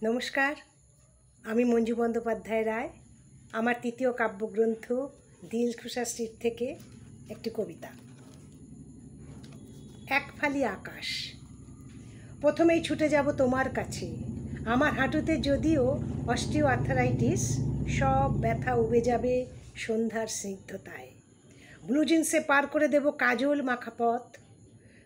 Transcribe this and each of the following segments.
নমস্কার, আমি মঞ্জু বন্দ্যোপাধ্যায় রায়। আমার তৃতীয় কাব্যগ্রন্থ দিলখুশা স্ট্রিট থেকে একটি কবিতা। এক ফালি আকাশ। প্রথমেই ছুটে যাব তোমার কাছে। আমার হাঁটুতে যদিও অস্টিও আর্থারাইটিস, সব ব্যথা উবে যাবে সন্ধ্যার স্নিগ্ধতায়। ব্লু জিন্সে পার করে দেব কাজল মাখা পথ।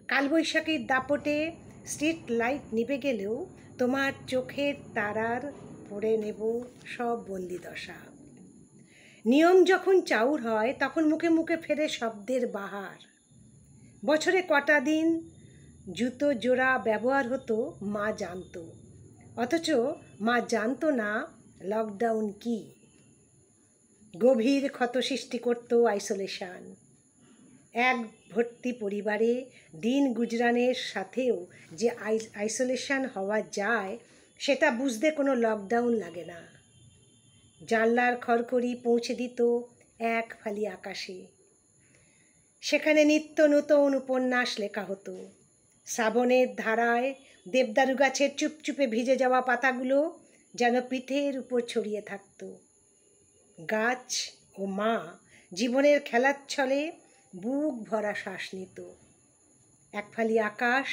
কালবৈশাখীর দাপটে স্ট্রিট লাইট নিভে গেলেও তোমার চোখের তারার পড়ে নেব সব বন্দি দশা। নিয়ম যখন চাউর হয় তখন মুখে মুখে ফেরে শব্দের বাহার। বছরে কটা দিন জুতো জোড়া ব্যবহার হতো মা জানতো, অথচ মা জানতো না লকডাউন কি। গভীর ক্ষত সৃষ্টি করত আইসোলেশন। এক ভর্তি পরিবারে দিন গুজরানের সাথেও যে আইসোলেশন হওয়া যায় সেটা বুঝতে কোনো লকডাউন লাগে না। জানলার খড়খড়ি পৌঁছে দিত এক ফালি আকাশে। সেখানে নিত্য নতুন উপন্যাস লেখা হতো। শ্রাবণের ধারায় দেবদারু গাছের চুপচুপে ভিজে যাওয়া পাতাগুলো যেন পিঠের উপর ছড়িয়ে থাকত। গাছ ও মা জীবনের খেলার ছলে বুক ভরা শ্বাস নিত। এক ফালি আকাশ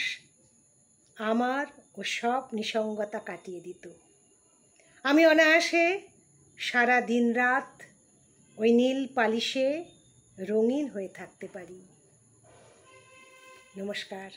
আমার ও সব নিসঙ্গতা কাটিয়ে দিত। আমি অনায়াসে সারা দিন রাত ওই নীল পালিশে রঙিন হয়ে থাকতে পারি। নমস্কার।